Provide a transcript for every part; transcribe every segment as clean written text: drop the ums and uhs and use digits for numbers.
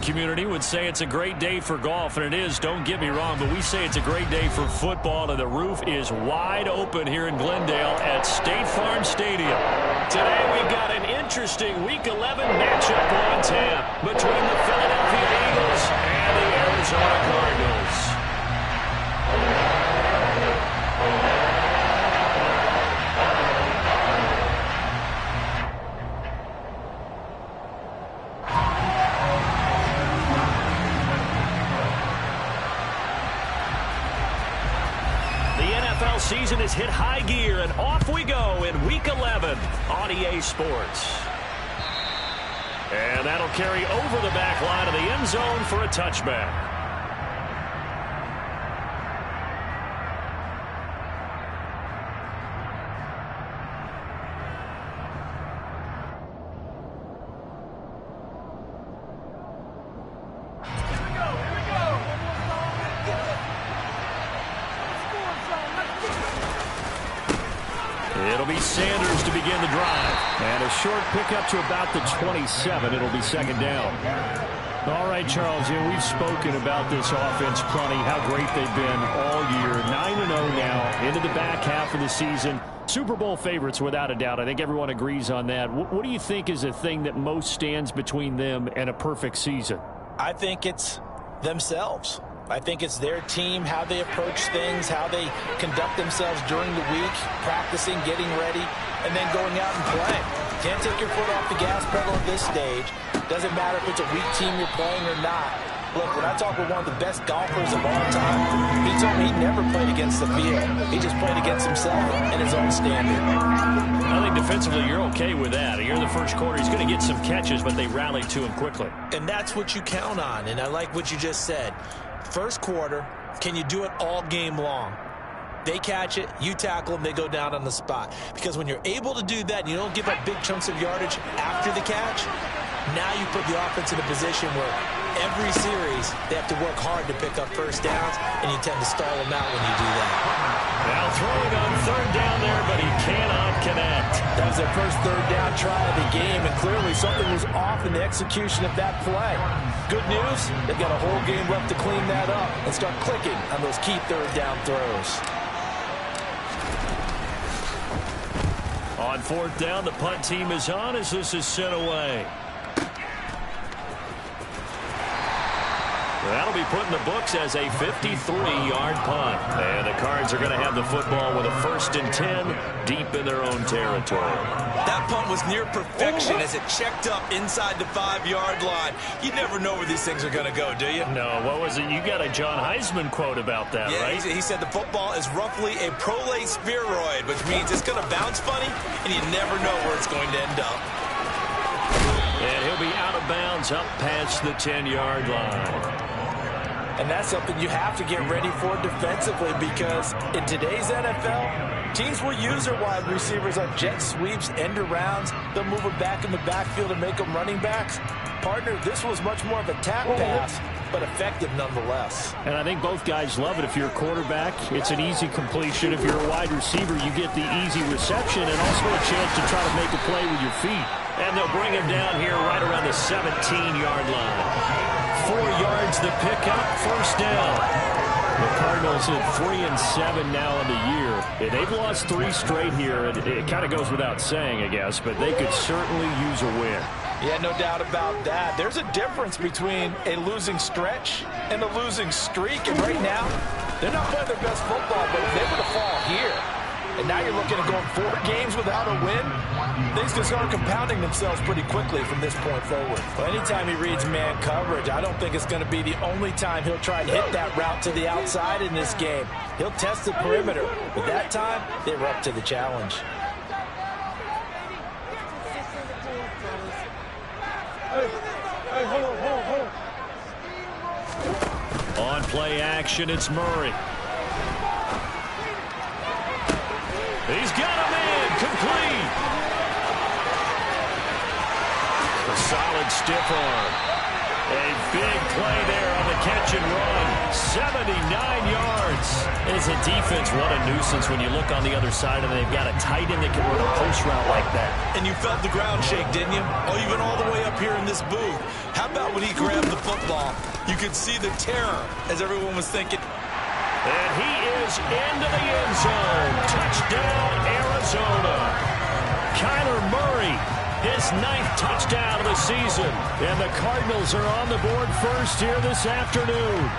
Community would say it's a great day for golf, and it is, don't get me wrong, but we say it's a great day for football, and the roof is wide open here in Glendale at State Farm Stadium. Today we've got an interesting Week 11 matchup on tap between the Philadelphia Eagles and the Arizona Cardinals. Season has hit high gear, and off we go in Week 11 on EA Sports. And that'll carry over the back line of the end zone for a touchback. It'll be Sanders to begin the drive. And a short pickup to about the 27. It'll be second down. All right, Charles, we've spoken about this offense plenty, how great they've been all year. 9-0 now into the back half of the season. Super Bowl favorites without a doubt. I think everyone agrees on that. What do you think is the thing that most stands between them and a perfect season? I think it's themselves. I think it's their team, how they approach things, how they conduct themselves during the week, practicing, getting ready, and then going out and playing. Can't take your foot off the gas pedal at this stage. Doesn't matter if it's a weak team you're playing or not. Look, when I talk with one of the best golfers of all time, he told me he never played against the field. He just played against himself and his own standard. I think defensively you're okay with that. Here in the first quarter, he's going to get some catches, but they rallied to him quickly. And that's what you count on, and I like what you just said. First quarter, can you do it all game long? They catch it, you tackle them, they go down on the spot. Because when you're able to do that and you don't give up big chunks of yardage after the catch, now you put the offense in a position where every series they have to work hard to pick up first downs, and you tend to stall them out when you do that. Now throwing on third down there, but he cannot connect. That was their first third down try of the game, and clearly something was off in the execution of that play. Good news, they've got a whole game left to clean that up and start clicking on those key third down throws. On fourth down, the punt team is on as this is sent away. That'll be put in the books as a 53-yard punt. And the Cards are going to have the football with a 1st and 10 deep in their own territory. That punt was near perfection as it checked up inside the 5-yard line. You never know where these things are going to go, do you? No, what was it? You got a John Heisman quote about that, yeah, right? He said the football is roughly a prolate spheroid, which means it's going to bounce funny, and you never know where it's going to end up. And he'll be out of bounds up past the 10-yard line. And that's something you have to get ready for defensively, because in today's NFL, teams will use their wide receivers on jet sweeps, end arounds. They'll move them back in the backfield and make them running backs. Partner, this was much more of a tap pass, but effective nonetheless. And I think both guys love it. If you're a quarterback, it's an easy completion. If you're a wide receiver, you get the easy reception and also a chance to try to make a play with your feet. And they'll bring him down here right around the 17-yard line. 4 yards the pickup, first down. The Cardinals at 3-7 now in the year. They've lost 3 straight here. It kind of goes without saying, I guess, but they could certainly use a win. Yeah, no doubt about that. There's a difference between a losing stretch and a losing streak, and right now, they're not playing their best football, but if they were to fall here, and now you're looking at going 4 games without a win, things can start compounding themselves pretty quickly from this point forward. Well, anytime he reads man coverage, I don't think it's going to be the only time he'll try and hit that route to the outside in this game. He'll test the perimeter, but that time, they were up to the challenge. On play action, it's Murray. He's got a man, complete. A solid stiff arm. A big play there on the catch and run. 79 yards. And as a defense, what a nuisance when you look on the other side and they've got a tight end that can run a post route like that. And you felt the ground shake, didn't you? Oh, even all the way up here in this booth. How about when he grabbed the football? You could see the terror as everyone was thinking. And he is into the end zone. Touchdown, Arizona. Kyler Murray, his 9th touchdown of the season. And the Cardinals are on the board first here this afternoon.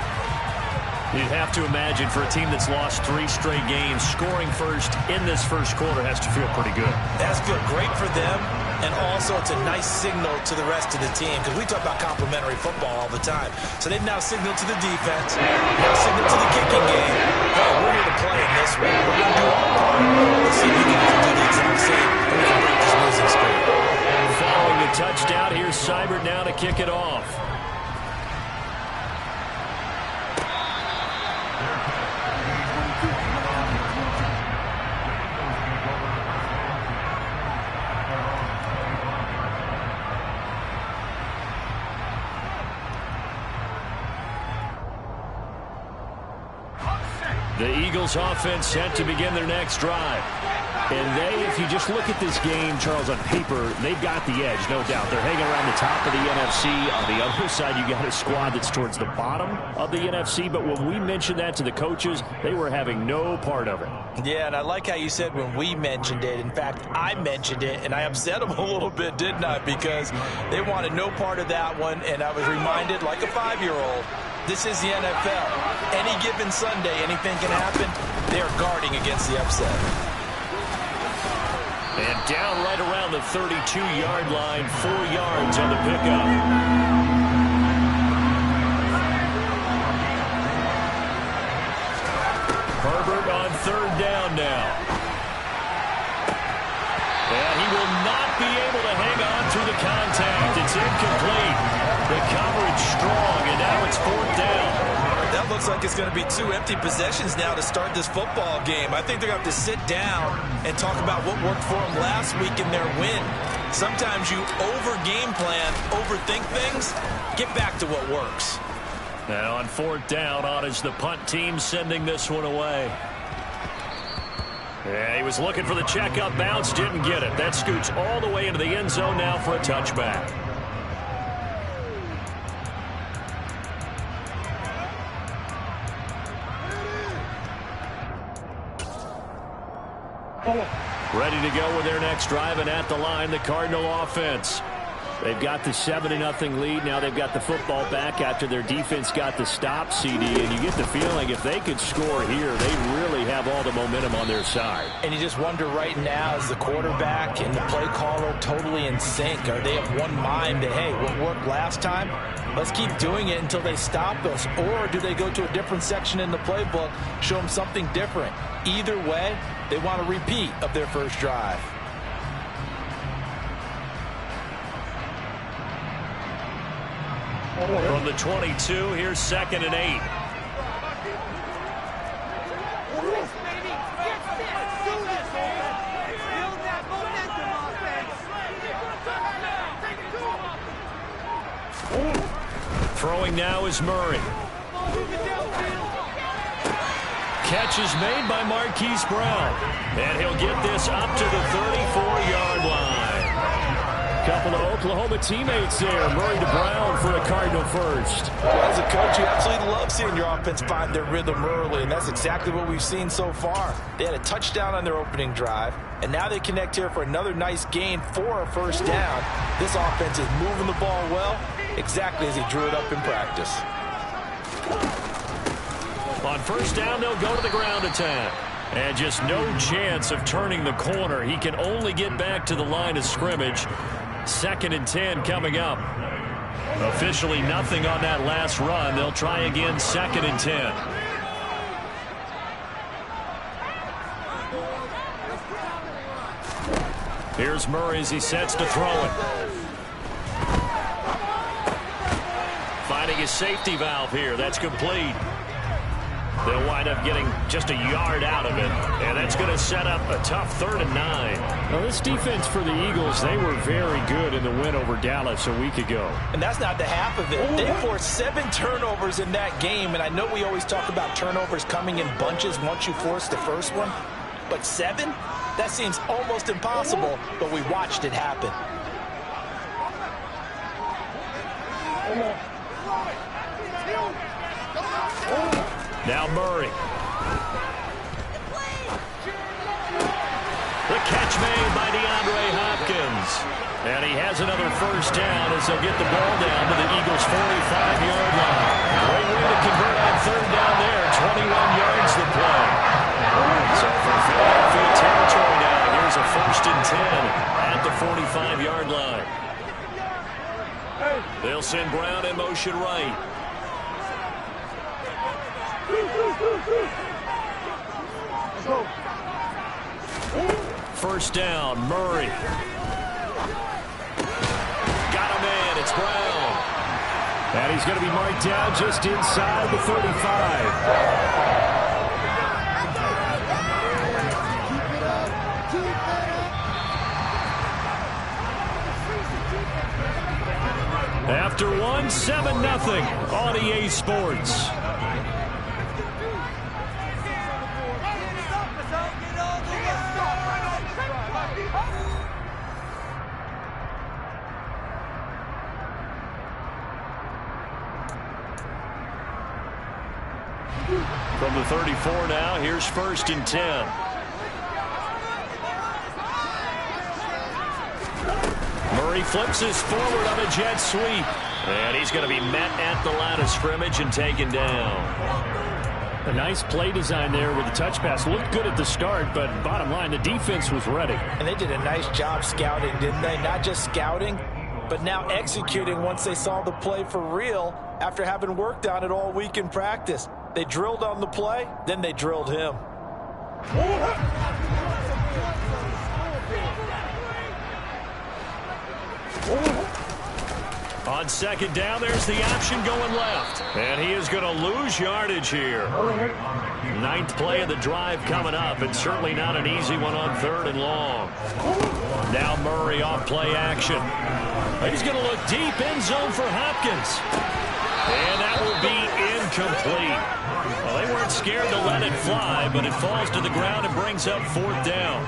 You'd have to imagine for a team that's lost 3 straight games, scoring first in this first quarter has to feel pretty good. That's feel great for them, and also it's a nice signal to the rest of the team, because we talk about complementary football all the time. So they've now signaled to the defense, now signaled to the kicking game, hey, we're here to play in this one. We're going to do our part. Let's see if you guys can do the exact same, and we can break this losing streak. Following the touchdown, here's Seibert now to kick it off. The Eagles offense set to begin their next drive. And they, if you just look at this game, Charles, on paper, they've got the edge, no doubt. They're hanging around the top of the NFC. On the other side, you got a squad that's towards the bottom of the NFC. But when we mentioned that to the coaches, they were having no part of it. Yeah, and I like how you said when we mentioned it. In fact, I mentioned it, and I upset them a little bit, didn't I? Because they wanted no part of that one, and I was reminded, like a 5-year-old, this is the NFL. Any given Sunday, anything can happen. They're guarding against the upset. And down right around the 32-yard line, 4 yards on the pickup. Herbert on 3rd down now. And he will not be able to hang on through the contact. It's incomplete. The coverage strong, and now it's 4th down. That looks like it's going to be 2 empty possessions now to start this football game. I think they're going to have to sit down and talk about what worked for them last week in their win. Sometimes you over-game plan, overthink things. Get back to what works. Now on 4th down, on is the punt team sending this one away. Yeah, he was looking for the checkup bounce, didn't get it. That scoots all the way into the end zone now for a touchback. Ready to go with their next drive, and at the line, the Cardinal offense. They've got the 7-0 lead. Now they've got the football back after their defense got the stop, CD. And you get the feeling if they could score here, they really have all the momentum on their side. And you just wonder right now, is the quarterback and the play caller totally in sync? Are they of one mind that, hey, what worked last time? Let's keep doing it until they stop us. Or do they go to a different section in the playbook, show them something different? Either way, they want a repeat of their first drive. From the 22, here's 2nd and 8. Throwing now is Murray. Catch is made by Marquise Brown. And he'll get this up to the 34-yard line. Couple of Oklahoma teammates there. Murray to Brown for a Cardinal first. Well, as a coach, you absolutely love seeing your offense find their rhythm early, and that's exactly what we've seen so far. They had a touchdown on their opening drive, and now they connect here for another nice gain for a first down. This offense is moving the ball well, exactly as he drew it up in practice. On first down, they'll go to the ground attack. And just no chance of turning the corner. He can only get back to the line of scrimmage. 2nd and 10 coming up. Officially nothing on that last run. They'll try again, 2nd and 10. Here's Murray as he sets to throw it. Finding his safety valve here. That's complete. They'll wind up getting just a yard out of it, and that's going to set up a tough 3rd and 9. Well, this defense for the Eagles, they were very good in the win over Dallas a week ago. And that's not the half of it. They forced 7 turnovers in that game, and I know we always talk about turnovers coming in bunches once you force the first one, but 7? That seems almost impossible, but we watched it happen. Now Murray. The catch made by DeAndre Hopkins. And he has another first down as they'll get the ball down to the Eagles' 45-yard line. Great way to convert on 3rd down there. 21 yards to play. So for Philadelphia territory now, here's a 1st and 10 at the 45-yard line. They'll send Brown in motion right. First down, Murray. Got him in, it's Brown. And he's going to be marked down just inside the 35. After 1, 7-0 on EA Sports. From the 34 now, here's 1st and 10. Murray flips this forward on a jet sweep. And he's going to be met at the line of scrimmage and taken down. A nice play design there with the touch pass. Looked good at the start, but bottom line, the defense was ready. And they did a nice job scouting, didn't they? Not just scouting, but now executing once they saw the play for real after having worked on it all week in practice. They drilled on the play, then they drilled him. On 2nd down, there's the option going left. And he is going to lose yardage here. 9th play of the drive coming up, and certainly not an easy one on 3rd and long. Now Murray off play action. He's going to look deep, end zone for Hopkins. And that will be incomplete. Well, they weren't scared to let it fly, but it falls to the ground and brings up 4th down.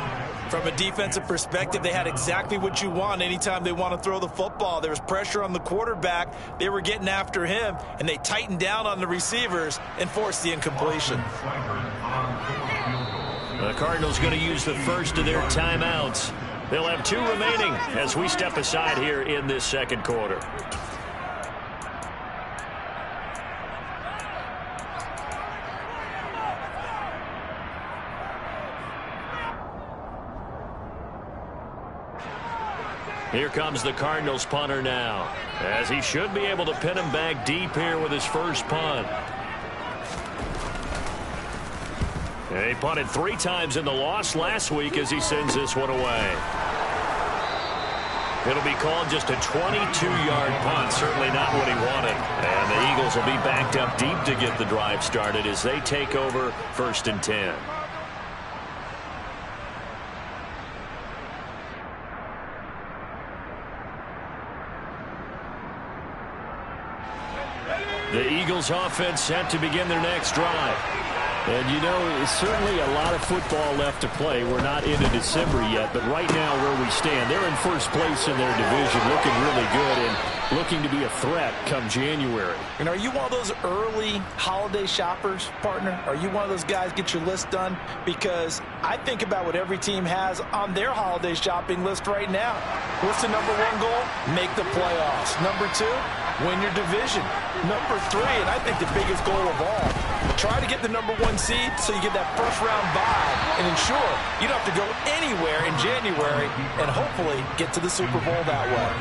From a defensive perspective, they had exactly what you want anytime they want to throw the football. There was pressure on the quarterback. They were getting after him, and they tightened down on the receivers and forced the incompletion. The Cardinals going to use the first of their timeouts. They'll have 2 remaining as we step aside here in this 2nd quarter. Here comes the Cardinals punter now, as he should be able to pin him back deep here with his first punt. And he punted 3 times in the loss last week as he sends this one away. It'll be called just a 22-yard punt, certainly not what he wanted. And the Eagles will be backed up deep to get the drive started as they take over 1st and 10. The Eagles offense set to begin their next drive. And, you know, it's certainly a lot of football left to play. We're not into December yet, but right now where we stand, they're in first place in their division, looking really good and looking to be a threat come January. And are you one of those early holiday shoppers, partner? Are you one of those guys get your list done? Because I think about what every team has on their holiday shopping list right now. What's the number 1 goal? Make the playoffs. Number 2, win your division. Number 3, and I think the biggest goal of all, try to get the number 1 seed so you get that first-round bye and ensure you don't have to go anywhere in January and hopefully get to the Super Bowl that way.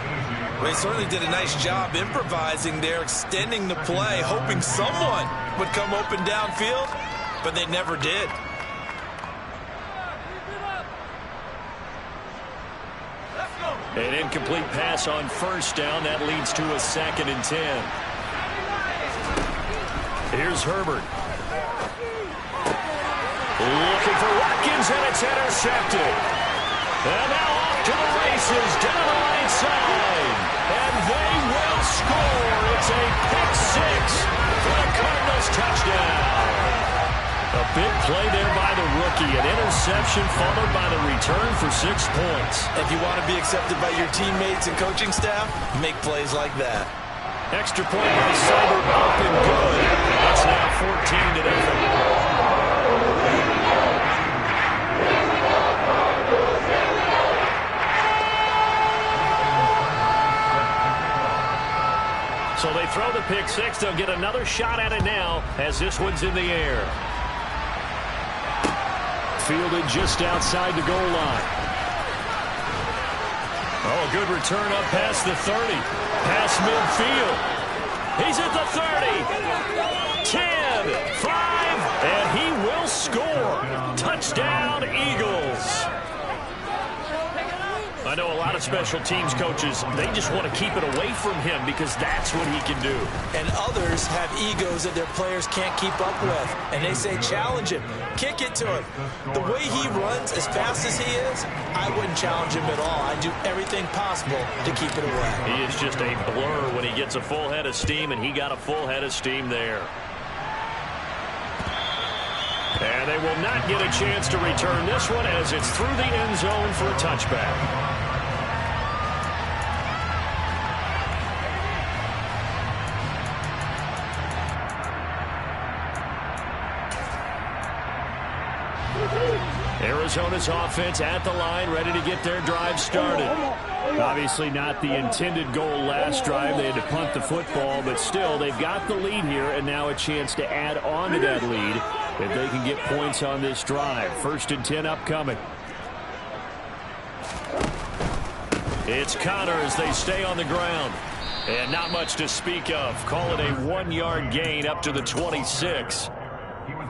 Well, they certainly did a nice job improvising there, extending the play, hoping someone would come open downfield, but they never did. An incomplete pass on first down. That leads to a 2nd and 10. Here's Herbert. Looking for Watkins, and it's intercepted. And now off to the races down the right side. And they will score. It's a pick six for the Cardinals touchdown. A big play there by the rookie. An interception followed by the return for 6 points. If you want to be accepted by your teammates and coaching staff, make plays like that. Extra point by Seibert, up and good. It's now 14-0. So they throw the pick six. They'll get another shot at it now as this one's in the air. Fielded just outside the goal line. Oh, a good return up past the 30. Past midfield. He's at the 30. 10, 5, and he will score. Touchdown, Eagles. I know a lot of special teams coaches, they just want to keep it away from him because that's what he can do. And others have egos that their players can't keep up with. And they say, challenge him. Kick it to him. The way he runs as fast as he is, I wouldn't challenge him at all. I'd do everything possible to keep it away. He is just a blur when he gets a full head of steam, and he got a full head of steam there. And they will not get a chance to return this one as it's through the end zone for a touchback. Arizona's offense at the line, ready to get their drive started. Obviously not the intended goal last drive. They had to punt the football, but still, they've got the lead here, and now a chance to add on to that lead if they can get points on this drive. 1st and 10 upcoming. It's Connor as they stay on the ground. And not much to speak of. Call it a 1-yard gain up to the 26.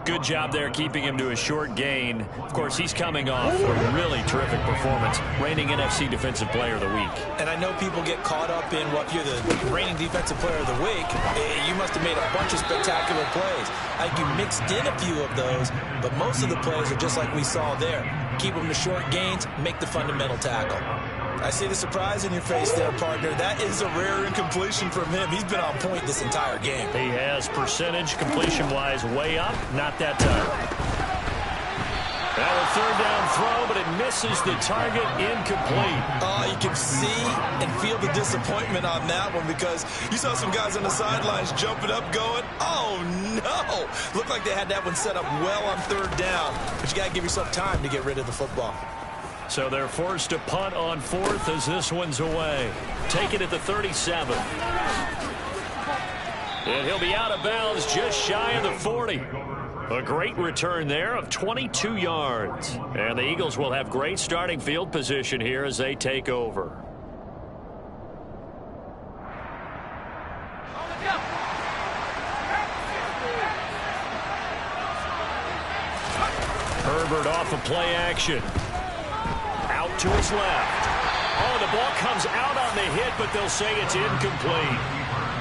Good job there keeping him to a short gain. Of course, he's coming off a really terrific performance, reigning NFC Defensive Player of the Week. And I know people get caught up in what you're the reigning Defensive Player of the Week. You must have made a bunch of spectacular plays. I think you mixed in a few of those, but most of the plays are just like we saw there. Keep them to short gains, make the fundamental tackle. I see the surprise in your face there, partner. That is a rare incompletion from him. He's been on point this entire game. He has percentage completion-wise way up. Not that time. Now a 3rd down throw, but it misses the target, incomplete. Oh, you can see and feel the disappointment on that one because you saw some guys on the sidelines jumping up going, oh, no. Looked like they had that one set up well on 3rd down, but you got to give yourself time to get rid of the football. So they're forced to punt on 4th as this one's away. Take it at the 37. And he'll be out of bounds just shy of the 40. A great return there of 22 yards. And the Eagles will have great starting field position here as they take over. Herbert off of play action. Out to his left. Oh, the ball comes out on the hit, but they'll say it's incomplete.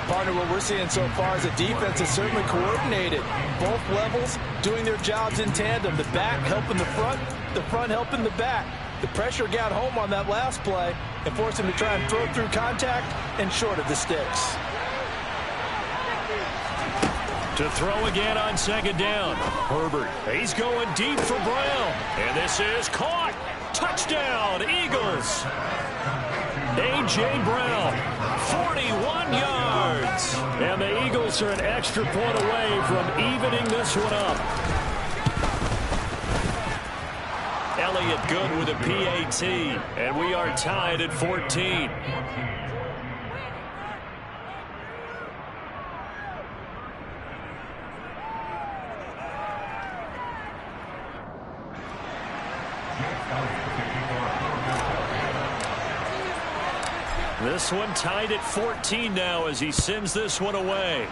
Partner, what we're seeing so far is the defense is certainly coordinated. Both levels doing their jobs in tandem. The back helping the front helping the back. The pressure got home on that last play and forced him to try and throw through contact and short of the sticks. To throw again on 2nd down. Herbert, he's going deep for Brown. And this is caught. Touchdown, Eagles. A.J. Brown, 41 yards. And the Eagles are an extra point away from evening this one up. Elliott good with a PAT. And we are tied at 14. This one tied at 14 now as he sends this one away.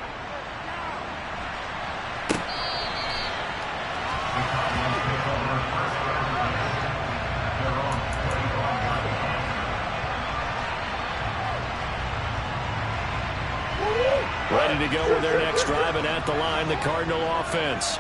Ready to go with their next drive, and at the line, the Cardinal offense.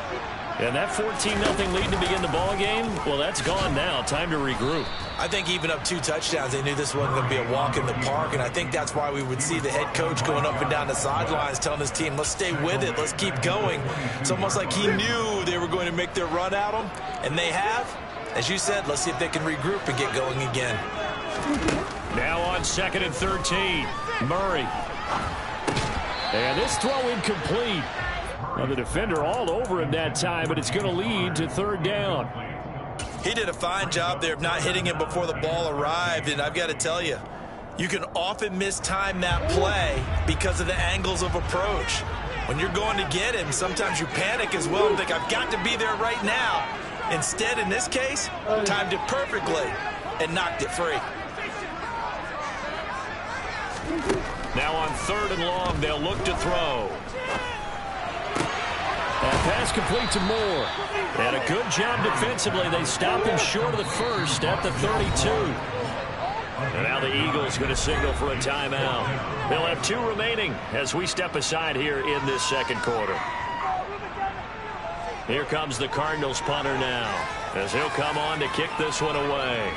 And that 14-0 lead to begin the ball game, well, that's gone now. Time to regroup. I think even up 2 touchdowns, they knew this wasn't going to be a walk in the park, and I think that's why we would see the head coach going up and down the sidelines telling his team, let's stay with it, let's keep going. It's almost like he knew they were going to make their run at him, and they have. As you said, let's see if they can regroup and get going again. Now on 2nd and 13, Murray. And this throw incomplete. Well, the defender all over him that time, but it's going to lead to 3rd down. He did a fine job there of not hitting him before the ball arrived, and I've got to tell you, you can often mistime that play because of the angles of approach. When you're going to get him, sometimes you panic as well and think, I've got to be there right now. Instead, in this case, timed it perfectly and knocked it free. Now on 3rd and long, they'll look to throw. And pass complete to Moore. And a good job defensively. They stopped him short of the first at the 32. And now the Eagles going to signal for a timeout. They'll have 2 remaining as we step aside here in this 2nd quarter. Here comes the Cardinals punter now, as he'll come on to kick this one away.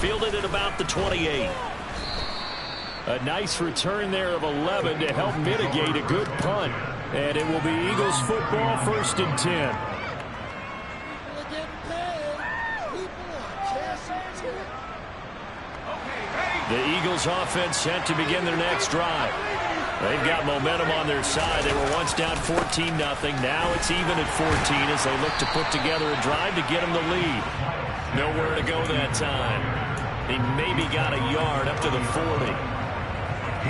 Fielded at about the 28. A nice return there of 11 to help mitigate a good punt. And it will be Eagles football, 1st and 10. The Eagles offense set to begin their next drive. They've got momentum on their side. They were once down 14-0. Now it's even at 14 as they look to put together a drive to get them the lead. Nowhere to go that time. He maybe got a yard up to the 40.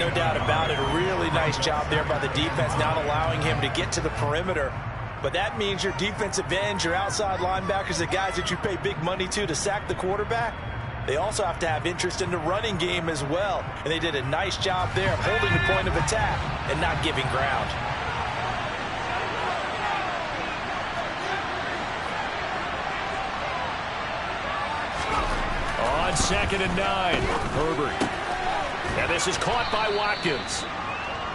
No doubt about it. A really nice job there by the defense, not allowing him to get to the perimeter. But that means your defensive ends, your outside linebackers, the guys that you pay big money to sack the quarterback, they also have to have interest in the running game as well. And they did a nice job there of holding the point of attack and not giving ground. On 2nd and 9, Herbert. And this is caught by Watkins.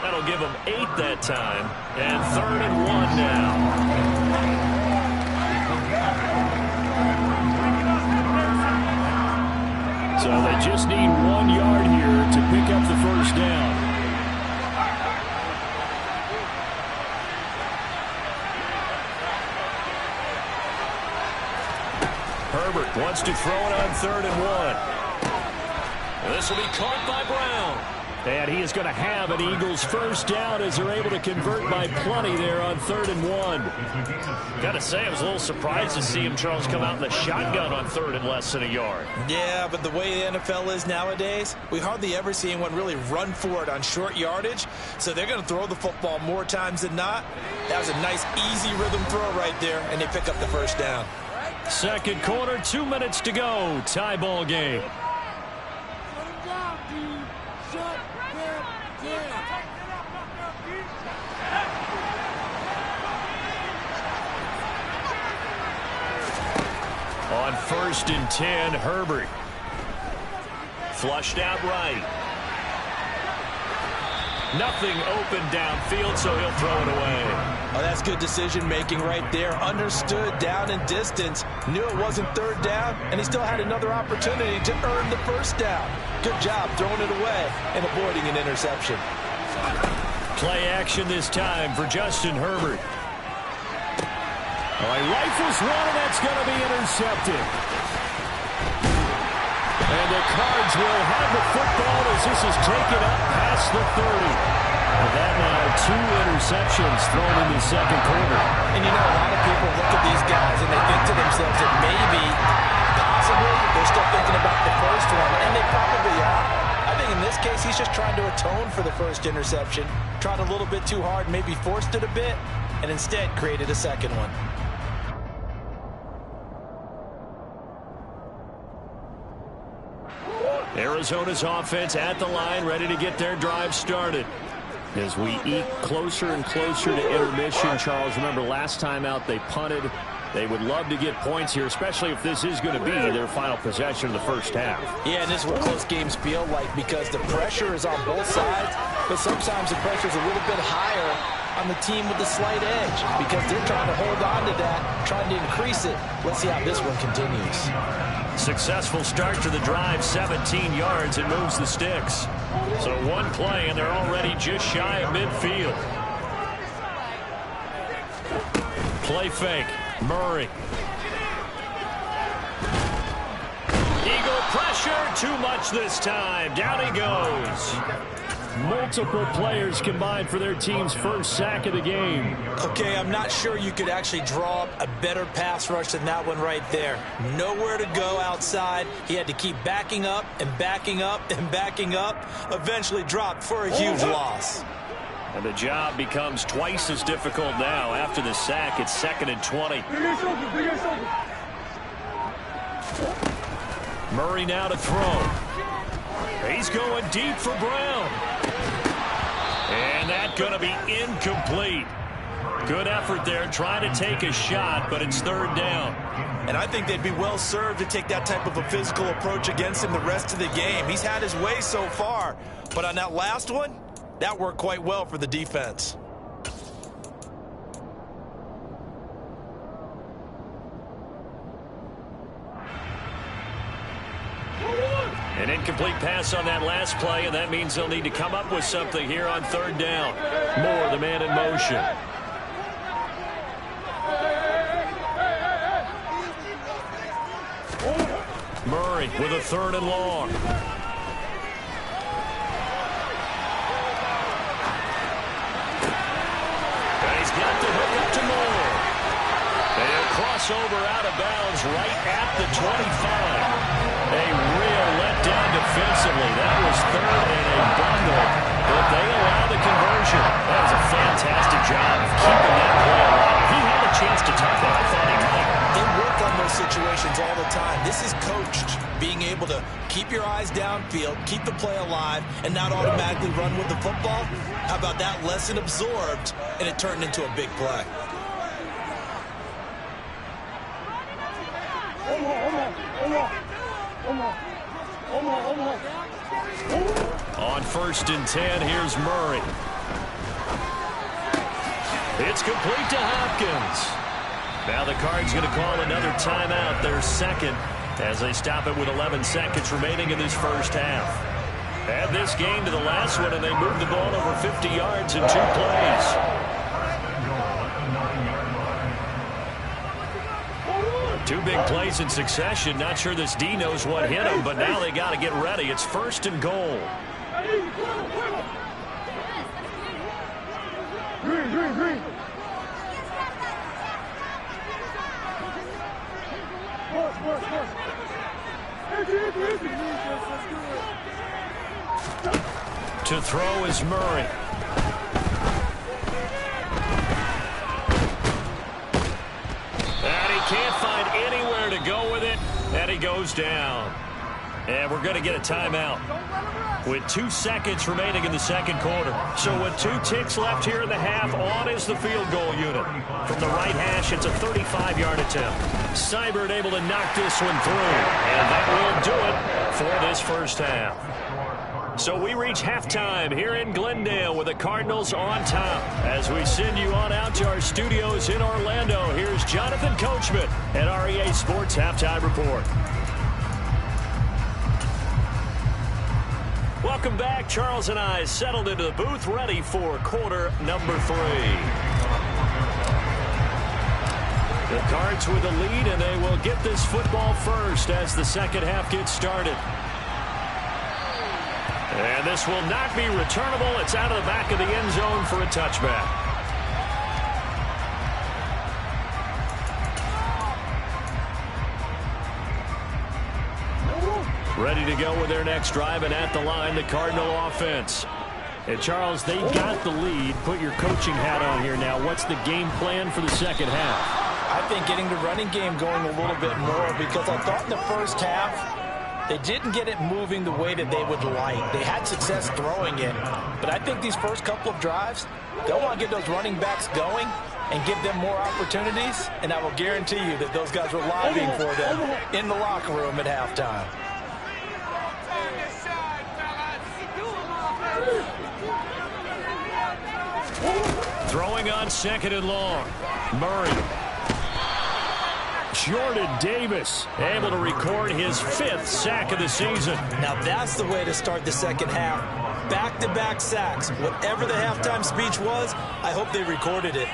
That'll give him 8 that time. And 3rd and 1 now. So they just need 1 yard here to pick up the 1st down. Herbert wants to throw it on 3rd and 1. This will be caught by Brown. And he is going to have an Eagles 1st down as they're able to convert by plenty there on 3rd and 1. Got to say, I was a little surprised to see him, Charles, come out in the shotgun on 3rd and less than a yard. Yeah, but the way the NFL is nowadays, we hardly ever see anyone really run for it on short yardage. So they're going to throw the football more times than not. That was a nice, easy rhythm throw right there, and they pick up the 1st down. 2nd quarter, 2 minutes to go. Tie ball game. On 1st and 10, Herbert. Flushed out right. Nothing open downfield, so he'll throw it away. Oh, that's good decision-making right there. Understood down and distance. Knew it wasn't 3rd down, and he still had another opportunity to earn the 1st down. Good job throwing it away and avoiding an interception. Play action this time for Justin Herbert. Oh, he rifles one, and that's going to be intercepted. And the Cards will have the football as this is taken up past the 30. And that now 2 interceptions thrown in the 2nd quarter. And you know, a lot of people look at these guys and they think to themselves that maybe, possibly, they're still thinking about the 1st one, and they probably are. I think in this case, he's just trying to atone for the 1st interception. Tried a little bit too hard, maybe forced it a bit, and instead created a 2nd one. Arizona's offense at the line, ready to get their drive started. As we eke closer and closer to intermission, Charles, remember last time out they punted They would love to get points here, especially if this is going to be their final possession of the first half. Yeah, and this is what close games feel like because the pressure is on both sides, but sometimes the pressure is a little bit higher on the team with the slight edge because they're trying to hold on to that, trying to increase it. Let's see how this one continues. Successful start to the drive, 17 yards, and moves the sticks. So one play, and they're already just shy of midfield. Play fake. Murray. Eagle pressure, too much this time. Down he goes. Multiple players combined for their team's first sack of the game. Okay, I'm not sure you could actually draw up a better pass rush than that one right there. Nowhere to go outside. He had to keep backing up and backing up and backing up. Eventually dropped for a huge loss. And the job becomes twice as difficult now. After the sack, it's 2nd and 20. Murray now to throw. He's going deep for Brown. And that's going to be incomplete. Good effort there, trying to take a shot, but it's 3rd down. And I think they'd be well served to take that type of a physical approach against him the rest of the game. He's had his way so far, but on that last one, that worked quite well for the defense. An incomplete pass on that last play, and that means they'll need to come up with something here on 3rd down. Moore, the man in motion. Murray with a 3rd and long. And he's got the hook up to Moore. And a crossover out of bounds right at the 25. A real letdown defensively. That was 3rd and a bundle, but they allow the conversion. That was a fantastic job of keeping that play alive. He had a chance to tuck that. I thought he might. They work on those situations all the time. This is coached, being able to keep your eyes downfield, keep the play alive, and not automatically run with the football. How about that lesson absorbed, and it turned into a big play. On 1st and 10, here's Murray. It's complete to Hopkins. Now the Cards going to call another timeout, their 2nd, as they stop it with 11 seconds remaining in this first half. Add this game to the last one, and they move the ball over 50 yards in 2 plays. 2 big plays in succession. Not sure this D knows what hit him, but now they got to get ready. It's 1st and goal. To throw is Murray. And he can't find anywhere to go with it, and he goes down. And we're going to get a timeout with 2 seconds remaining in the 2nd quarter. So with 2 ticks left here in the half, on is the field goal unit. From the right hash, it's a 35-yard attempt. Seibert able to knock this one through, and that will do it for this first half. So we reach halftime here in Glendale with the Cardinals on top. As we send you on out to our studios in Orlando, here's Jonathan Coachman at REA Sports Halftime Report. Welcome back. Charles and I settled into the booth, ready for quarter number 3. The Cards with the lead, and they will get this football first as the second half gets started. And this will not be returnable. It's out of the back of the end zone for a touchback. Ready to go with their next drive, and at the line, the Cardinal offense. And Charles, they got the lead. Put your coaching hat on here now. What's the game plan for the second half? I think getting the running game going a little bit more, because I thought in the first half they didn't get it moving the way that they would like. They had success throwing it, but I think these first couple of drives, they'll want to get those running backs going and give them more opportunities, and I will guarantee you that those guys were lobbying for them in the locker room at halftime. Throwing on 2nd and long. Murray. Jordan Davis able to record his 5th sack of the season. Now that's the way to start the second half. Back-to-back sacks. Whatever the halftime speech was, I hope they recorded it.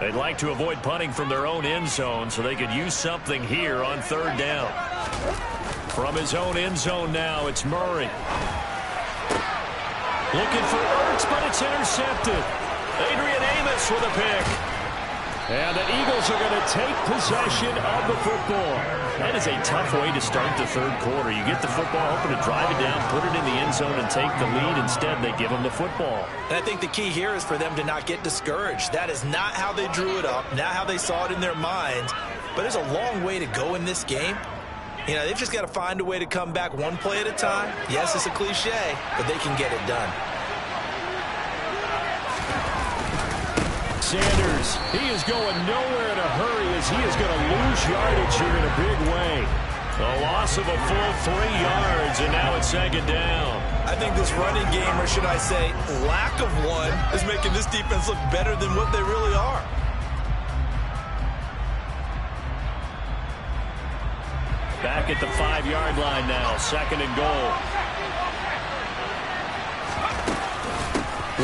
They'd like to avoid punting from their own end zone so they could use something here on 3rd down. From his own end zone now, it's Murray. Looking for Ertz, but it's intercepted. Adrian Amos with a pick. And the Eagles are going to take possession of the football. That is a tough way to start the 3rd quarter. You get the football, hoping to drive it down, put it in the end zone, and take the lead. Instead, they give them the football. And I think the key here is for them to not get discouraged. That is not how they drew it up, not how they saw it in their minds. But there's a long way to go in this game. You know, they've just got to find a way to come back one play at a time. Yes, it's a cliche, but they can get it done. Sanders, he is going nowhere in a hurry as he is going to lose yardage here in a big way. A loss of a full 3 yards, and now it's 2nd down. I think this running game, or should I say lack of one, is making this defense look better than what they really are. Back at the 5-yard line now, 2nd and goal.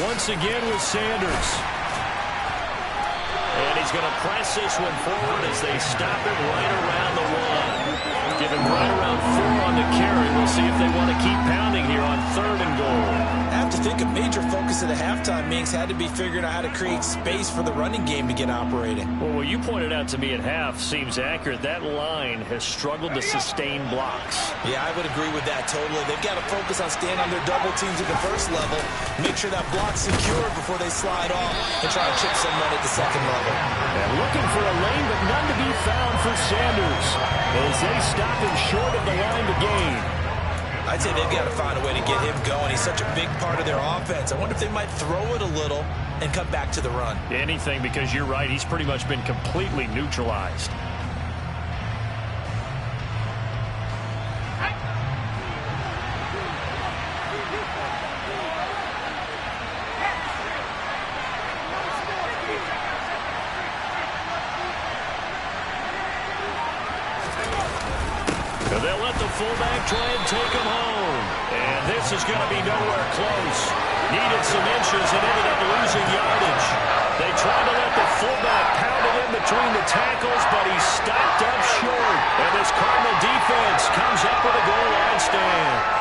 Once again with Sanders. And he's going to press this one forward as they stop it right around the 1. Give him right around 4 on the carry. We'll see if they want to keep pounding here on 3rd and goal. I have to think a major focus of the halftime meetings had to be figuring out how to create space for the running game to get operating. Well, what you pointed out to me at half seems accurate. That line has struggled to sustain blocks. Yeah, I would agree with that totally. They've got to focus on staying on their double teams at the first level, make sure that block's secured before they slide off and try to chip someone at the 2nd level. And looking for a lane, but none to be found for Sanders as they stop him short of the line to gain. I'd say they've got to find a way to get him going. He's such a big part of their offense. I wonder if they might throw it a little and come back to the run. Anything, because you're right. He's pretty much been completely neutralized. They'll let the fullback try and take him home. And this is going to be nowhere close. Needed some inches and ended up losing yardage. They tried to let the fullback pound it in between the tackles, but he stopped up short. And this Cardinal defense comes up with a goal line stand.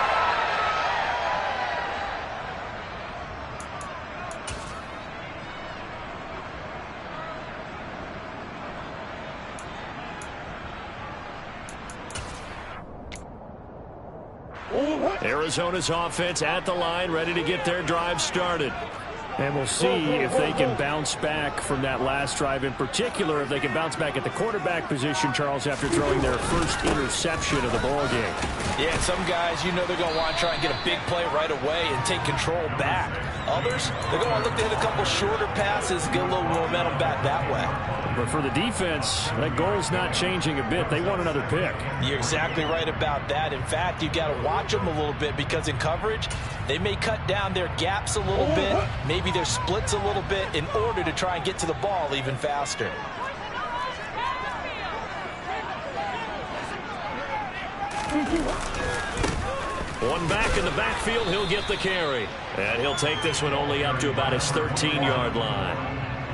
Arizona's offense at the line, ready to get their drive started. And we'll see if they can bounce back from that last drive, in particular, if they can bounce back at the quarterback position, Charles, after throwing their first interception of the ball game. Yeah, some guys, you know they're going to want to try and get a big play right away and take control back. Others, they're going to look to hit a couple shorter passes, get a little momentum back that way. But for the defense, that goal's not changing a bit. They want another pick. You're exactly right about that. In fact, you've got to watch them a little bit because in coverage, they may cut down their gaps a little bit, maybe their splits a little bit in order to try and get to the ball even faster. One back in the backfield, he'll get the carry. And he'll take this one only up to about his 13-yard line.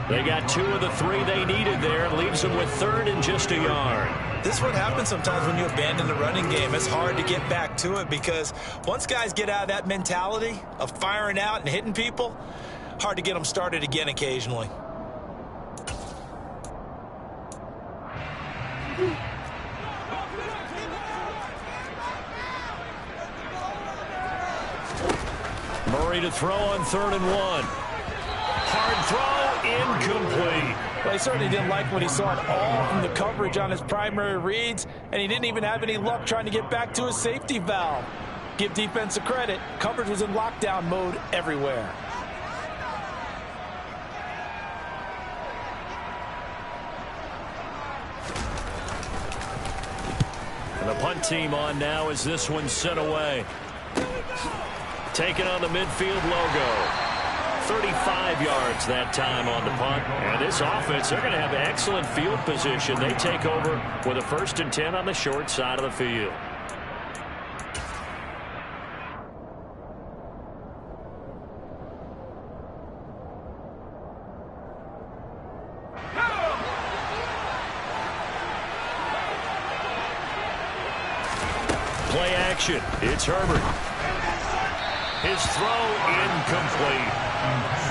They got 2 of the 3 they needed there. Leaves them with 3rd and just a yard. This is what happens sometimes when you abandon the running game. It's hard to get back to it because once guys get out of that mentality of firing out and hitting people, hard to get them started again occasionally. Murray to throw on 3rd and 1. Hard throw, incomplete. Well, he certainly didn't like what he saw at all from the coverage on his primary reads, and he didn't even have any luck trying to get back to his safety valve. Give defense a credit. Coverage was in lockdown mode everywhere. And the punt team on now as this one's sent away. Taking on the midfield logo. 35 yards that time on the punt. And this offense, they're going to have excellent field position. They take over with a 1st and 10 on the short side of the field. Play action. It's Herbert. His throw incomplete.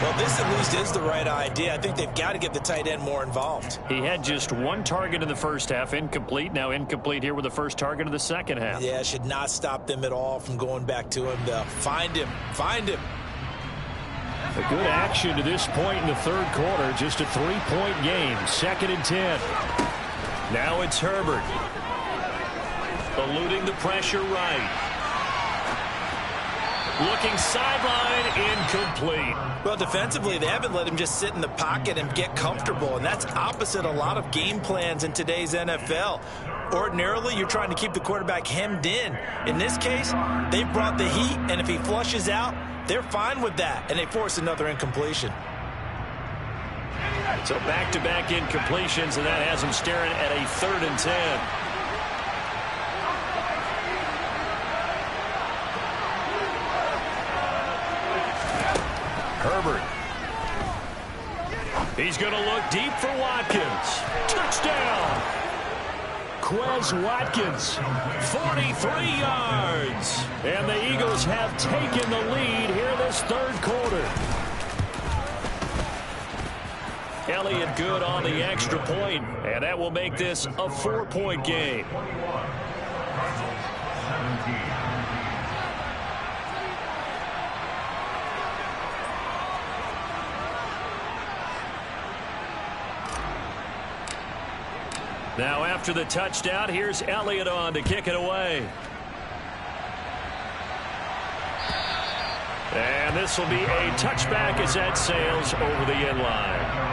Well, this at least is the right idea. I think they've got to get the tight end more involved. He had just 1 target in the first half, incomplete. Now incomplete here with the first target of the second half. Yeah, should not stop them at all from going back to him. Find him. Find him. A good action to this point in the third quarter. Just a 3-point game. 2nd and 10. Now it's Herbert. Eluding the pressure right. Looking sideline, incomplete. Well, defensively, they haven't let him just sit in the pocket and get comfortable, and that's opposite a lot of game plans in today's NFL. Ordinarily, you're trying to keep the quarterback hemmed in. In this case, they've brought the heat, and if he flushes out, they're fine with that, and they force another incompletion. So back-to-back incompletions, and that has him staring at a 3rd and 10. Herbert. He's going to look deep for Watkins. Touchdown! Quez Watkins, 43 yards. And the Eagles have taken the lead here this third quarter. Elliott good on the extra point, and that will make this a 4-point game. Now after the touchdown, here's Elliott on to kick it away. And this will be a touchback as that sails over the end line.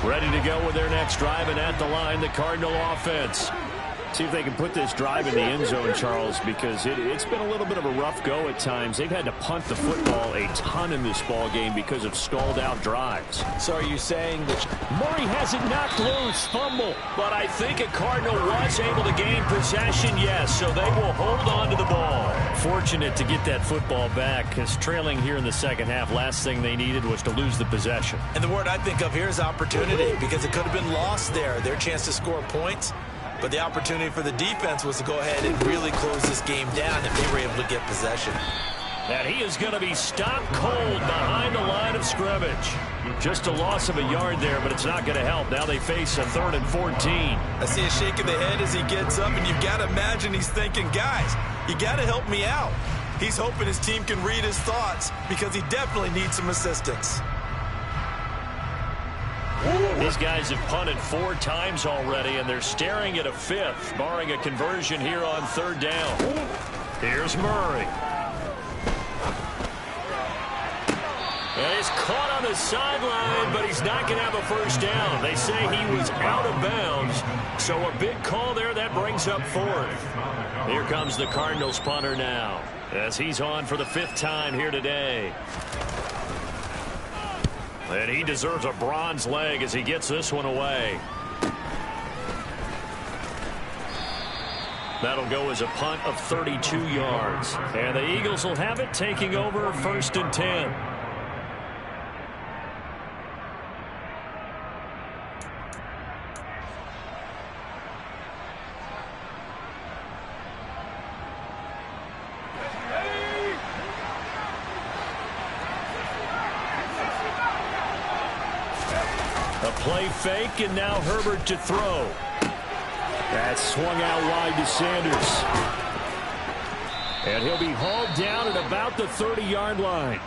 Ready to go with their next drive, and at the line, the Cardinal offense. See if they can put this drive in the end zone, Charles, because it's been a little bit of a rough go at times. They've had to punt the football a ton in this ball game because of stalled-out drives. So are you saying that Murray has it knocked loose, fumble. But I think a Cardinal was able to gain possession, yes, so they will hold on to the ball. Fortunate to get that football back, because trailing here in the second half, last thing they needed was to lose the possession. And the word I think of here is opportunity, because it could have been lost there. Their chance to score points. But the opportunity for the defense was to go ahead and really close this game down if they were able to get possession. And he is going to be stopped cold behind the line of scrimmage. Just a loss of a yard there, but it's not going to help. Now they face a 3rd and 14. I see a shake of the head as he gets up, and you've got to imagine he's thinking, guys, you got to help me out. He's hoping his team can read his thoughts because he definitely needs some assistance. These guys have punted 4 times already, and they're staring at a 5th, barring a conversion here on 3rd down. Here's Murray. And he's caught on the sideline, but he's not going to have a first down. They say he was out of bounds, so a big call there. That brings up 4th. Here comes the Cardinals punter now, as he's on for the 5th time here today. And he deserves a bronze leg as he gets this one away. That'll go as a punt of 32 yards. And the Eagles will have it, taking over 1st and 10. A play fake, and now Herbert to throw. That's swung out wide to Sanders. And he'll be hauled down at about the 30-yard line.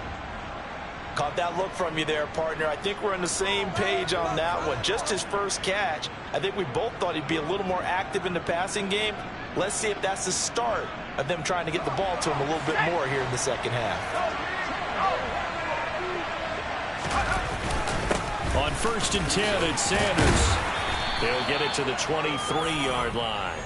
Caught that look from you there, partner. I think we're on the same page on that one. Just his first catch. I think we both thought he'd be a little more active in the passing game. Let's see if that's the start of them trying to get the ball to him a little bit more here in the second half. On 1st and 10, it's Sanders. They'll get it to the 23-yard line.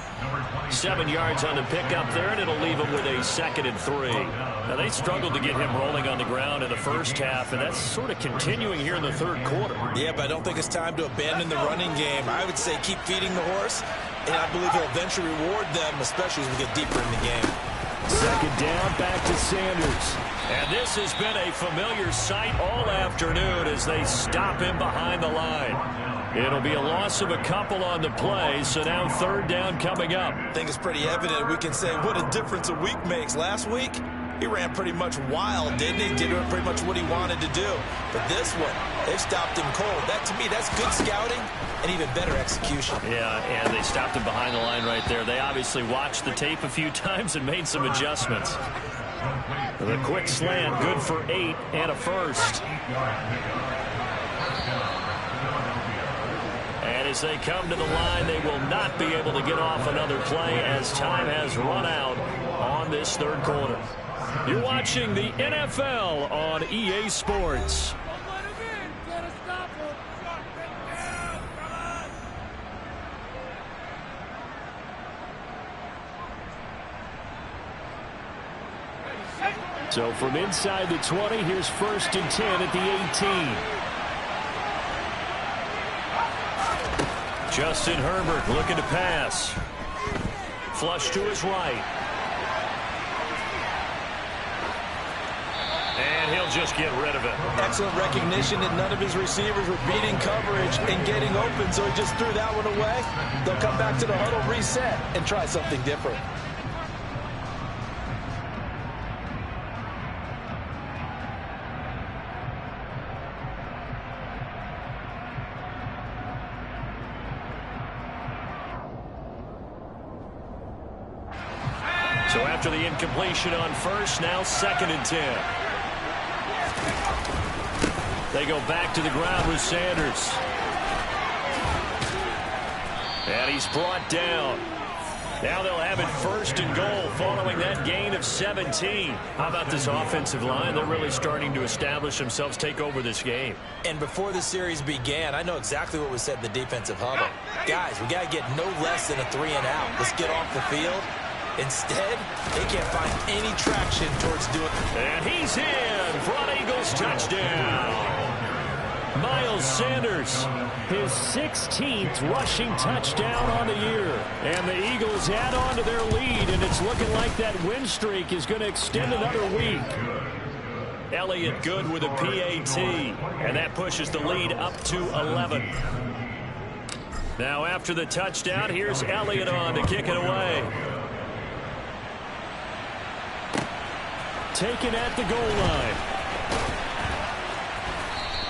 7 yards on the pickup there, and it'll leave them with a 2nd and 3. Now, they struggled to get him rolling on the ground in the first half, and that's sort of continuing here in the third quarter. Yeah, but I don't think it's time to abandon the running game. I would say keep feeding the horse, and I believe he'll eventually reward them, especially as we get deeper in the game. 2nd down, back to Sanders. And this has been a familiar sight all afternoon as they stop him behind the line. It'll be a loss of a couple on the play, so now 3rd down coming up. I think it's pretty evident. We can say what a difference a week makes. Last week, he ran pretty much wild, didn't he? Did pretty much what he wanted to do. But this one, they've stopped him cold. That, to me, that's good scouting and even better execution. Yeah, and they stopped him behind the line right there. They obviously watched the tape a few times and made some adjustments. The quick slant, good for 8 and a first. And as they come to the line, they will not be able to get off another play as time has run out on this third quarter. You're watching the NFL on EA Sports. So from inside the 20, here's 1st and 10 at the 18. Justin Herbert looking to pass. Flush to his right. And he'll just get rid of it. Excellent recognition that none of his receivers were beating coverage and getting open, so he just threw that one away. They'll come back to the huddle, reset, and try something different. So after the incompletion on 1st, now 2nd and 10. They go back to the ground with Sanders. And he's brought down. Now they'll have it 1st and goal following that gain of 17. How about this offensive line? They're really starting to establish themselves, take over this game. And before the series began, I know exactly what was said in the defensive huddle. Guys, we got to get no less than a 3 and out. Let's get off the field. Instead, they can't find any traction towards doing it. And he's in for an Eagles touchdown. Miles Sanders, his 16th rushing touchdown on the year. And the Eagles add on to their lead, and it's looking like that win streak is going to extend another week. Elliott good with a PAT, and that pushes the lead up to 11. Now after the touchdown, here's Elliott on to kick it away. Taken at the goal line.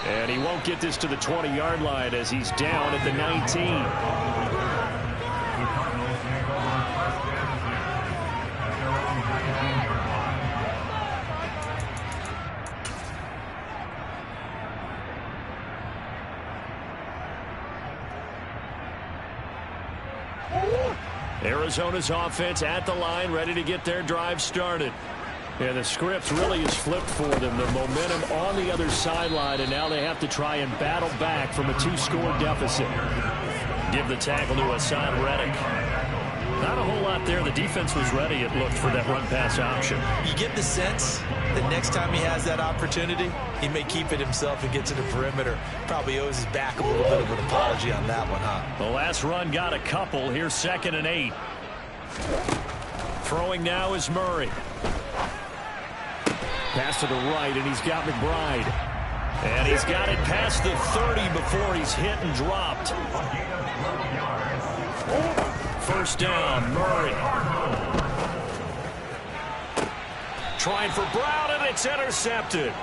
And he won't get this to the 20-yard line as he's down at the 19. Arizona's offense at the line, ready to get their drive started. And the script really is flipped for them. The momentum on the other sideline, and now they have to try and battle back from a 2-score deficit. Give the tackle to Hassan Reddick. Not a whole lot there. The defense was ready, it looked, for that run-pass option. You get the sense that next time he has that opportunity, he may keep it himself and get to the perimeter. Probably owes his back a little bit of an apology on that one, huh? The last run got a couple. Here's 2nd and 8. Throwing now is Murray. Pass to the right, and he's got McBride. And he's got it past the 30 before he's hit and dropped. 1st down, Murray. trying for Brown, and it's intercepted.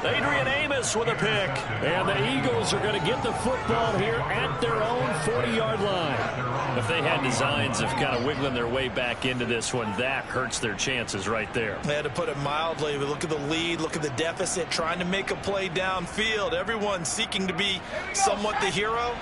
Adrian Amos with a pick. And the Eagles are going to get the football here at their own 40-yard line. If they had designs of kind of wiggling their way back into this one, that hurts their chances right there. They had to put it mildly. But look at the lead, look at the deficit, trying to make a play downfield. Everyone seeking to be somewhat the hero.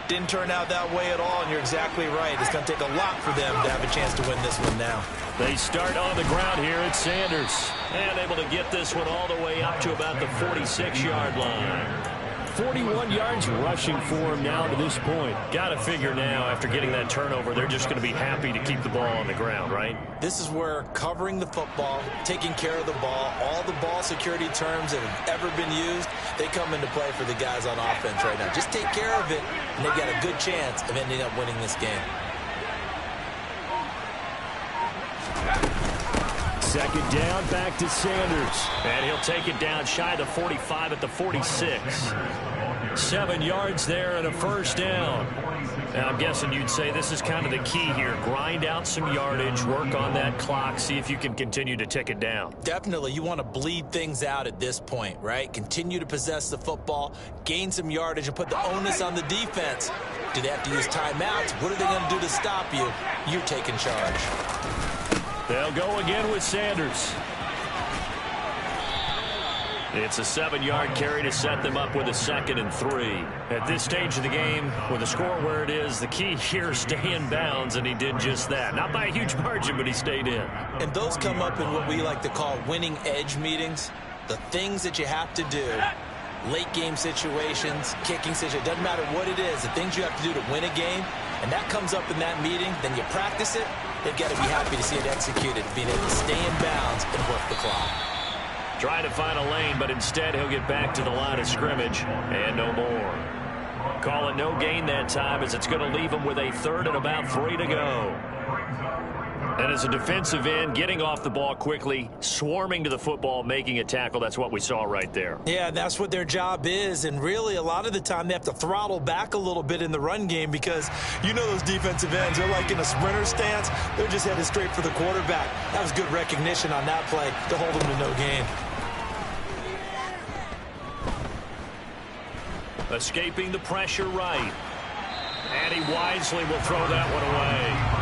Didn't turn out that way at all, and you're exactly right. It's going to take a lot for them to have a chance to win this one now. They start on the ground here at Sanders. And able to get this one all the way up to about the 46-yard line. 41 yards rushing for him now to this point. Got to figure now, after getting that turnover, they're just going to be happy to keep the ball on the ground, right? This is where covering the football, taking care of the ball, all the ball security terms that have ever been used, they come into play for the guys on offense right now. Just take care of it, and they've got a good chance of ending up winning this game. Second down, back to Sanders. And he'll take it down shy of the 45 at the 46. 7 yards there and a first down. Now, I'm guessing you'd say this is kind of the key here. Grind out some yardage, work on that clock, see if you can continue to tick it down. Definitely. You want to bleed things out at this point, right? Continue to possess the football, gain some yardage, and put the onus on the defense. Do they have to use timeouts? What are they going to do to stop you? You're taking charge. They'll go again with Sanders. It's a 7-yard carry to set them up with a 2nd and 3. At this stage of the game, with the score where it is, the key here is stay in bounds, and he did just that. Not by a huge margin, but he stayed in. And those come up in what we like to call winning edge meetings. The things that you have to do. Late game situations, kicking situations, doesn't matter what it is, the things you have to do to win a game, and that comes up in that meeting, then you practice it, they've got to be happy to see it executed, being able to stay in bounds and work the clock. Trying to find a lane, but instead he'll get back to the line of scrimmage, and no more. Call it no gain that time, as it's going to leave him with a 3rd and about 3 to go. And as a defensive end, getting off the ball quickly, swarming to the football, making a tackle, that's what we saw right there. Yeah, that's what their job is, and really a lot of the time they have to throttle back a little bit in the run game because you know those defensive ends, they're like in a sprinter stance, they're just headed straight for the quarterback. That was good recognition on that play to hold them to no gain. Escaping the pressure right. And he wisely will throw that one away.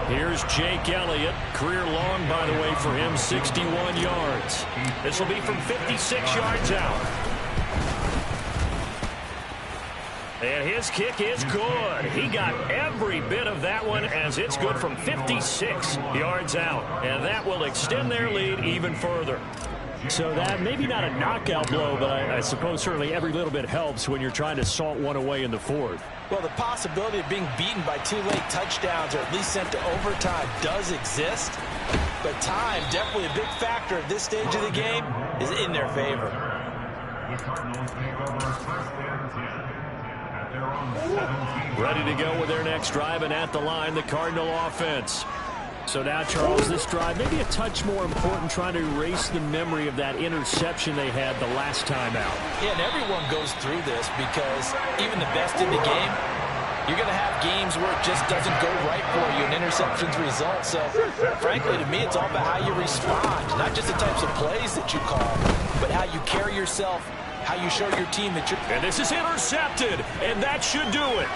Here's Jake Elliott. Career long, by the way, for him, 61 yards. This will be from 56 yards out. And his kick is good. He got every bit of that one as it's good from 56 yards out. And that will extend their lead even further. So that, maybe not a knockout blow, but I suppose certainly every little bit helps when you're trying to salt one away in the 4th. Well, the possibility of being beaten by 2 late touchdowns or at least sent to overtime does exist. But time, definitely a big factor at this stage of the game, is in their favor. Ready to go with their next drive, and at the line, the Cardinal offense. So now, Charles, this drive maybe a touch more important, trying to erase the memory of that interception they had the last time out. Yeah, and everyone goes through this because even the best in the game, you're going to have games where it just doesn't go right for you, and interceptions result. So, frankly, to me, it's all about how you respond, not just the types of plays that you call, but how you carry yourself, how you show your team that you're... And this is intercepted, and that should do it.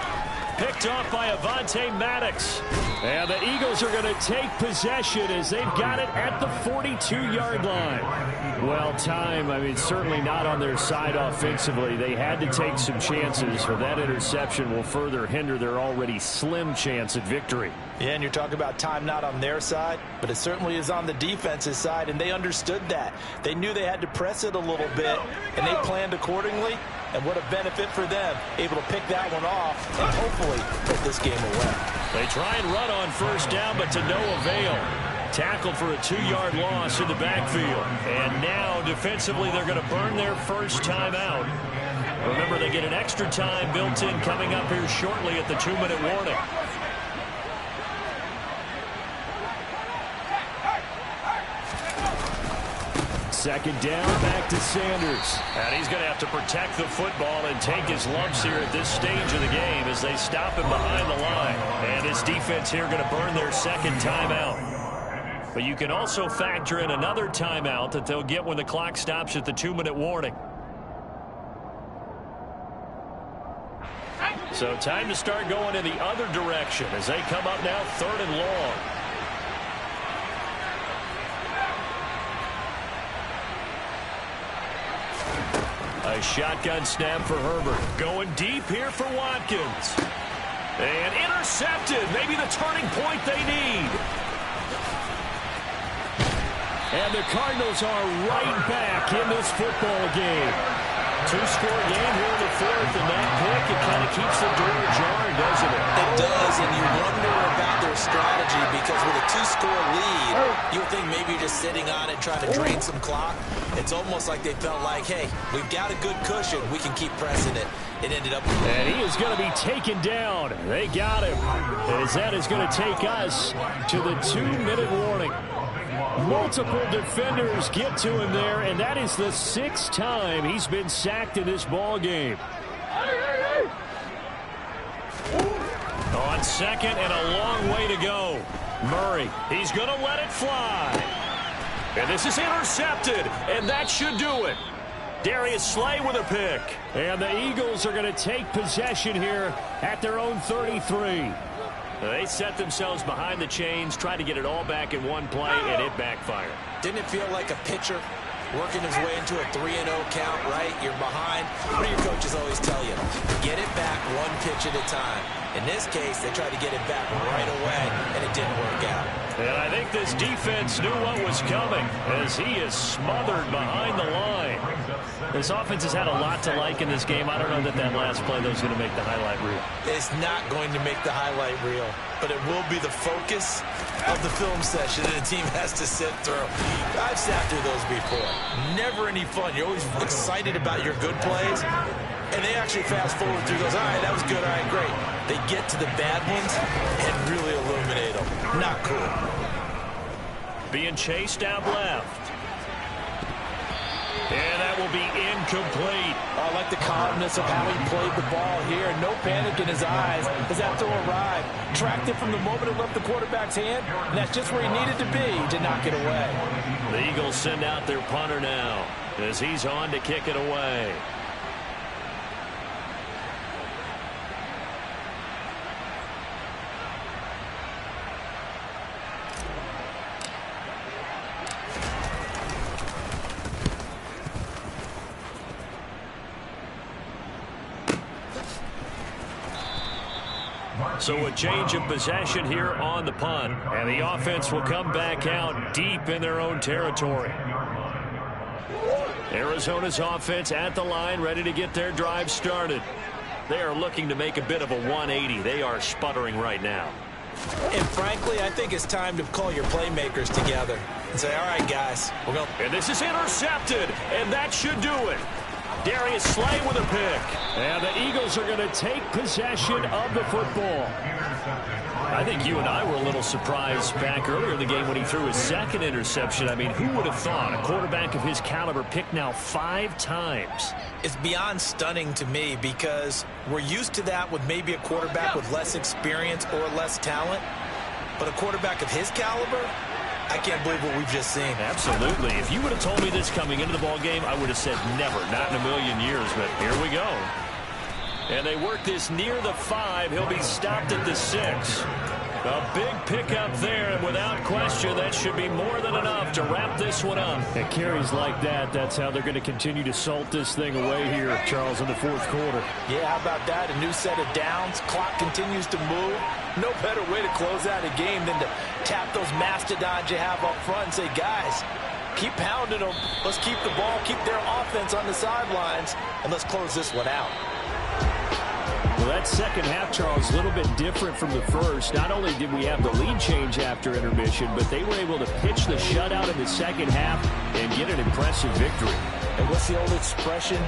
Picked off by Avonte Maddox. And the Eagles are going to take possession as they've got it at the 42-yard line. Well, time, I mean, certainly not on their side offensively. They had to take some chances, but that interception will further hinder their already slim chance at victory. Yeah, and you're talking about time not on their side, but it certainly is on the defense's side, and they understood that. They knew they had to press it a little bit, and they planned accordingly. And what a benefit for them, able to pick that one off and hopefully put this game away. They try and run on first down, but to no avail. Tackled for a 2-yard loss in the backfield. And now, defensively, they're going to burn their first time out. Remember, they get an extra time built in coming up here shortly at the 2-minute warning. Second down, back to Sanders. And he's going to have to protect the football and take his lumps here at this stage of the game as they stop him behind the line. And his defense here going to burn their second timeout. But you can also factor in another timeout that they'll get when the clock stops at the 2-minute warning. So time to start going in the other direction as they come up now 3rd and long. A shotgun snap for Herbert. Going deep here for Watkins. And intercepted. Maybe the turning point they need. And the Cardinals are right back in this football game. 2-score game here in the 4th, and that pick, it kind of keeps the door ajar, doesn't it? It does, and you wonder about their strategy because with a 2-score lead, you would think maybe you're just sitting on it trying to drain some clock. It's almost like they felt like, hey, we've got a good cushion. We can keep pressing it. It ended up... And he is going to be taken down. They got him. As that is going to take us to the 2-minute warning. Multiple defenders get to him there, and that is the 6th time he's been sacked in this ball game. On second and a long way to go. Murray, he's going to let it fly. And this is intercepted, and that should do it. Darius Slay with a pick. And the Eagles are going to take possession here at their own 33. They set themselves behind the chains, tried to get it all back in one play, and it backfired. Didn't it feel like a pitcher working his way into a 3-0 count, right? You're behind. What do your coaches always tell you? Get it back one pitch at a time. In this case, they tried to get it back right away, and it didn't work out. And I think this defense knew what was coming as he is smothered behind the line. This offense has had a lot to like in this game. I don't know that last play, though, is going to make the highlight reel. It's not going to make the highlight reel, but it will be the focus of the film session that the team has to sit through. I've sat through those before. Never any fun. You're always excited about your good plays, and they actually fast forward through those. All right, that was good. All right, great. They get to the bad ones and really illuminate them. Not cool. Being chased out left. And that will be incomplete. I like the calmness of how he played the ball here. No panic in his eyes as that throw arrived. Tracked it from the moment it left the quarterback's hand, and that's just where he needed to be to knock it away. The Eagles send out their punter now as he's on to kick it away. So a change of possession here on the punt. And the offense will come back out deep in their own territory. Arizona's offense at the line, ready to get their drive started. They are looking to make a bit of a 180. They are sputtering right now. And frankly, I think it's time to call your playmakers together and say, all right, guys, we're going. And this is intercepted, and that should do it. Darius Slay with a pick. And the Eagles are going to take possession of the football. I think you and I were a little surprised back earlier in the game when he threw his second interception. I mean, who would have thought a quarterback of his caliber picked now 5 times? It's beyond stunning to me because we're used to that with maybe a quarterback with less experience or less talent. But a quarterback of his caliber, I can't believe what we've just seen. Absolutely. If you would have told me this coming into the ball game, I would have said never, not in a million years. But here we go. And they work this near the 5. He'll be stopped at the 6. A big pickup there, and without question, that should be more than enough to wrap this one up. And carries like that, that's how they're going to continue to salt this thing away here, Charles, in the 4th quarter. Yeah, how about that? A new set of downs. Clock continues to move. No better way to close out a game than to tap those mastodons you have up front and say, guys, keep pounding them. Let's keep the ball, keep their offense on the sidelines, and let's close this one out. Well, that second half, Charles, a little bit different from the first. Not only did we have the lead change after intermission, but they were able to pitch the shutout in the second half and get an impressive victory. And what's the old expression?